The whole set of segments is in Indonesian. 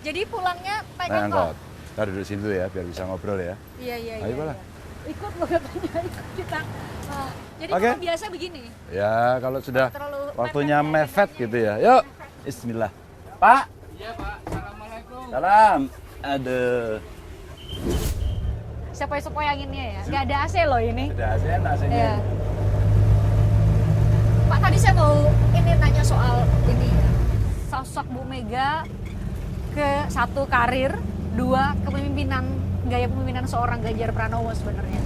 Jadi pulangnya naik Naik angkot? angkot. Kita duduk situ ya, biar bisa ngobrol ya. Iya. Ayo lah. Ikut loh katanya, ikut kita. Jadi Oke. kalau biasa begini? Ya, kalau sudah Terlalu waktunya mepet ya, mepet agendanya. gitu ya. Yuk, bismillah. Pak. Iya Pak, Assalamualaikum. Salam. Aduh. Sepoi-sepoi anginnya ya. Nggak ada AC loh ini. Udah ASEAN, AC-nya. Iya. Pak, tadi saya mau ini nanya soal ini ya. Sosok Bu Mega ke satu karir, dua kepemimpinan, gaya kepemimpinan seorang Ganjar Pranowo sebenarnya.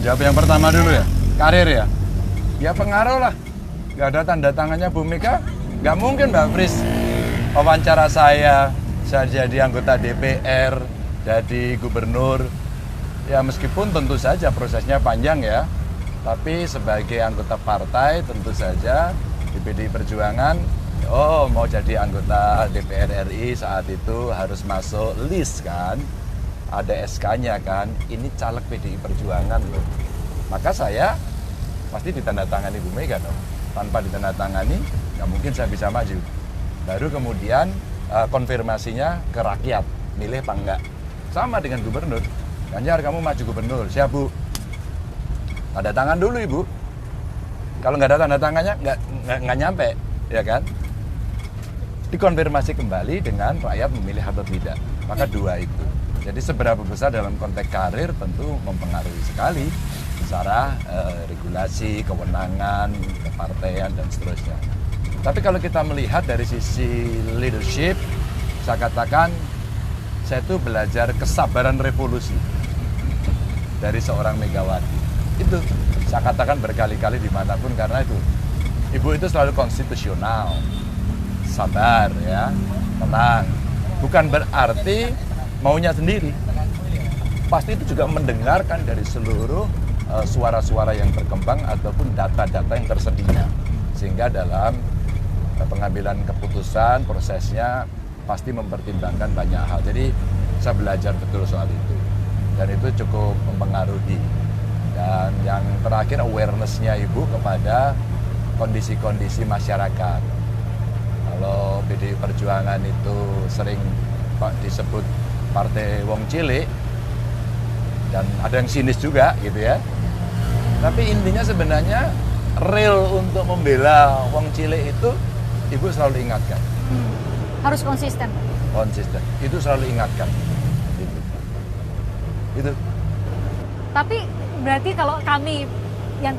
Jawab yang pertama dulu ya. Karir ya. Ya pengaruh lah. Gak ada tanda tangannya Bu Mega. Gak mungkin Mbak Fris wawancara saya jadi anggota DPR, jadi gubernur. Ya meskipun tentu saja prosesnya panjang ya. Tapi sebagai anggota partai tentu saja di PDI Perjuangan, mau jadi anggota DPR RI saat itu harus masuk list kan. Ada SK-nya kan, ini caleg PDI Perjuangan loh. Maka saya pasti ditandatangani Bu Mega dong. Tanpa ditandatangani, nggak mungkin saya bisa maju. Baru kemudian konfirmasinya ke rakyat, milih apa enggak. Sama dengan gubernur. Ganjar, kamu maju gubernur, siap Bu. Tanda tangan dulu Ibu. Kalau nggak ada tanda tangannya, nggak nyampe, ya kan? Dikonfirmasi kembali dengan rakyat memilih atau tidak. Maka dua itu. Jadi seberapa besar dalam konteks karir tentu mempengaruhi sekali secara regulasi, kewenangan, kepartaian dan seterusnya. Tapi kalau kita melihat dari sisi leadership, saya katakan saya itu belajar kesabaran revolusi dari seorang Megawati. Itu saya katakan berkali-kali dimanapun karena itu Ibu itu selalu konstitusional, sabar ya, tenang. Bukan berarti maunya sendiri. Pasti itu juga mendengarkan dari seluruh suara-suara yang berkembang ataupun data-data yang tersedia. Sehingga dalam pengambilan keputusan, prosesnya pasti mempertimbangkan banyak hal. Jadi saya belajar betul soal itu. Dan itu cukup mempengaruhi. Dan yang terakhir awareness-nya Ibu kepada kondisi-kondisi masyarakat. Kalau PDI Perjuangan itu sering disebut partai wong cilik dan ada yang sinis juga gitu ya. Tapi intinya sebenarnya real untuk membela wong cilik itu Ibu selalu ingatkan. Harus konsisten. Konsisten. Itu selalu ingatkan. Itu. Tapi berarti kalau kami yang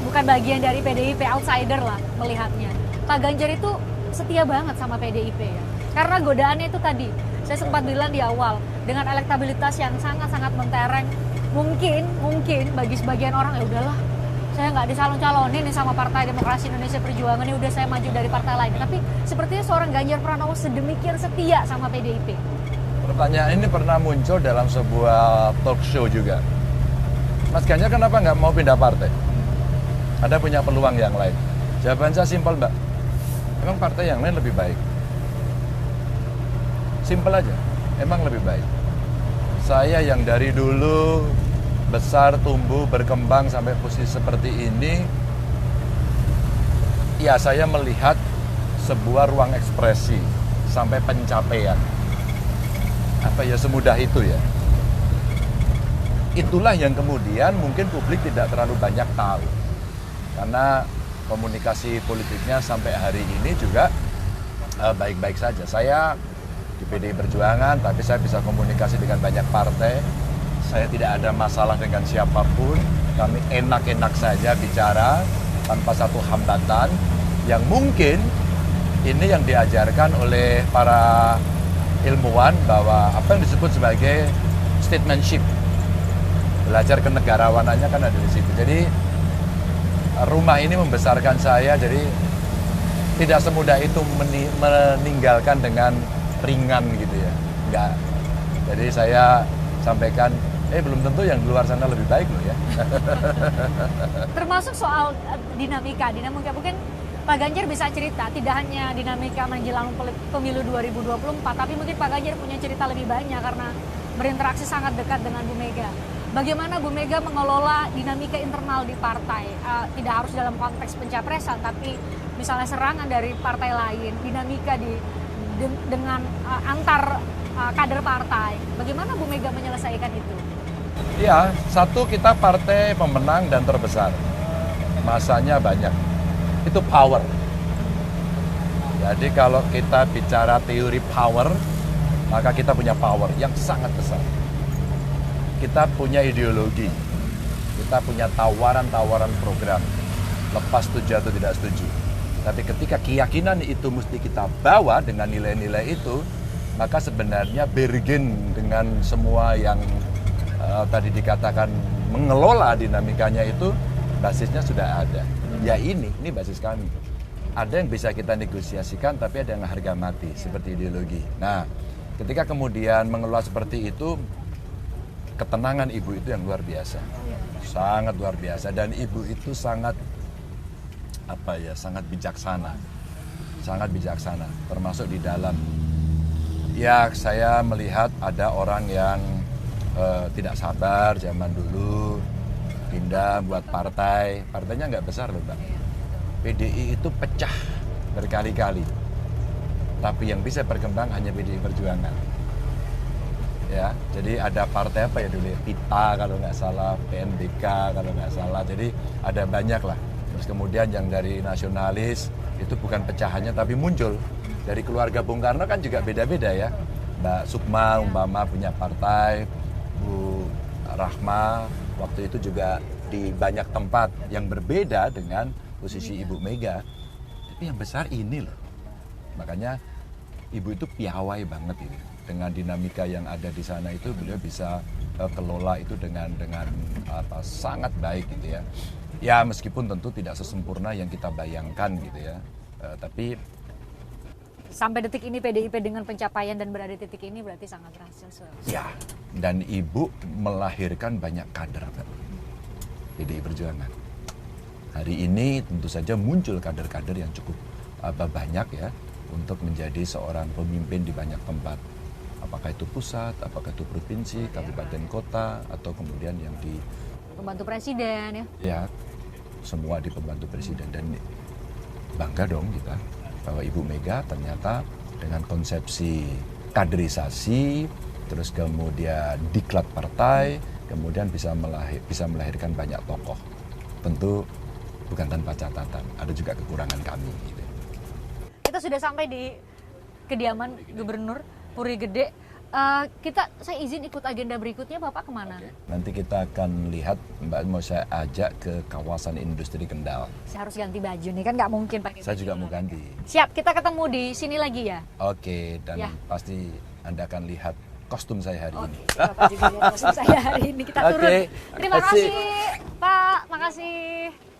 bukan bagian dari PDIP, outsider lah melihatnya, Pak Ganjar itu setia banget sama PDIP ya. Karena godaannya itu tadi, saya sempat bilang di awal, dengan elektabilitas yang sangat-sangat mentereng, mungkin bagi sebagian orang ya udahlah, saya nggak dicalon-calonin nih sama Partai Demokrasi Indonesia Perjuangan, ini udah saya maju dari partai lain. Tapi sepertinya seorang Ganjar Pranowo sedemikian setia sama PDIP. Pertanyaan ini pernah muncul dalam sebuah talk show juga. Mas Ganjar kenapa nggak mau pindah partai? Ada punya peluang yang lain. Jawaban saya simpel Mbak, emang partai yang lain lebih baik. Simpel aja, emang lebih baik. Saya yang dari dulu besar, tumbuh, berkembang sampai posisi seperti ini, ya saya melihat sebuah ruang ekspresi sampai pencapaian. Apa ya semudah itu ya. Itulah yang kemudian mungkin publik tidak terlalu banyak tahu. Karena komunikasi politiknya sampai hari ini juga baik-baik saja. Saya di PDI Perjuangan, tapi saya bisa komunikasi dengan banyak partai. Saya tidak ada masalah dengan siapapun. Kami enak-enak saja bicara tanpa satu hambatan. Yang mungkin ini yang diajarkan oleh para ilmuwan bahwa apa yang disebut sebagai statesmanship. Belajar kenegarawanannya kan ada di situ. Jadi rumah ini membesarkan saya, jadi tidak semudah itu meninggalkan dengan ringan gitu ya. Enggak. Jadi saya sampaikan, belum tentu yang di luar sana lebih baik loh ya. Termasuk soal dinamika mungkin Pak Ganjar bisa cerita, tidak hanya dinamika menjelang pemilu 2024, tapi mungkin Pak Ganjar punya cerita lebih banyak karena berinteraksi sangat dekat dengan Bu Mega. Bagaimana Bu Mega mengelola dinamika internal di partai, tidak harus dalam konteks pencapresan, tapi misalnya serangan dari partai lain, dinamika di dengan antar kader partai. Bagaimana Bu Mega menyelesaikan itu? Ya, satu, kita partai pemenang dan terbesar. Masanya banyak. Itu power. Jadi kalau kita bicara teori power, maka kita punya power yang sangat besar. Kita punya ideologi. Kita punya tawaran-tawaran program. Lepas setuju atau tidak setuju. Tapi ketika keyakinan itu mesti kita bawa dengan nilai-nilai itu, maka sebenarnya bergen dengan semua yang tadi dikatakan mengelola dinamikanya itu, basisnya sudah ada. Ya ini basis kami. Ada yang bisa kita negosiasikan, tapi ada yang harga mati, seperti ideologi. Nah, ketika kemudian mengelola seperti itu, ketenangan ibu itu yang luar biasa. Sangat luar biasa. Dan ibu itu sangat sangat bijaksana. Sangat bijaksana, termasuk di dalam. Ya, saya melihat ada orang yang tidak sabar zaman dulu, pindah buat partai. Partainya nggak besar loh, Mbak. PDI itu pecah berkali-kali. Tapi yang bisa berkembang hanya PDI Perjuangan. Ya, jadi ada partai apa ya dulu ya? PITA kalau nggak salah, PNBK kalau nggak salah. Jadi ada banyak lah. Terus kemudian yang dari nasionalis itu bukan pecahannya tapi muncul. Dari keluarga Bung Karno kan juga beda-beda ya. Mbak Sukma umpama punya partai, Bu Rahma waktu itu juga di banyak tempat yang berbeda dengan posisi Ibu Mega. Tapi yang besar ini loh. Makanya Ibu itu piawai banget ini. Dengan dinamika yang ada di sana itu beliau bisa kelola itu dengan sangat baik gitu ya. Ya meskipun tentu tidak sesempurna yang kita bayangkan gitu ya. Tapi sampai detik ini PDIP dengan pencapaian dan berada di titik ini berarti sangat berhasil. Ya, dan Ibu melahirkan banyak kader, Pak. PDI Perjuangan. Hari ini tentu saja muncul kader-kader yang cukup banyak ya untuk menjadi seorang pemimpin di banyak tempat. Apakah itu pusat, apakah itu provinsi, kabupaten kota, atau kemudian yang di pembantu presiden ya. Ya, semua di pembantu presiden. Dan bangga dong kita bahwa Ibu Mega ternyata dengan konsepsi kaderisasi, terus kemudian diklat partai, kemudian bisa melahirkan banyak tokoh. Tentu bukan tanpa catatan, ada juga kekurangan kami. Gitu. Kita sudah sampai di kediaman Gubernur Puri Gede. Saya izin ikut agenda berikutnya, Bapak kemana? Oke. Nanti kita akan lihat, Mbak mau saya ajak ke kawasan industri Kendal. Saya harus ganti baju nih, kan nggak mungkin pakai Saya baju juga ini. mau ganti. Siap, kita ketemu di sini lagi ya? Oke, dan Ya. pasti Anda akan lihat kostum saya hari ini. Bapak juga lihat kostum saya hari ini. Kita turun. Oke, Terima kasih. kasih, Pak. Makasih.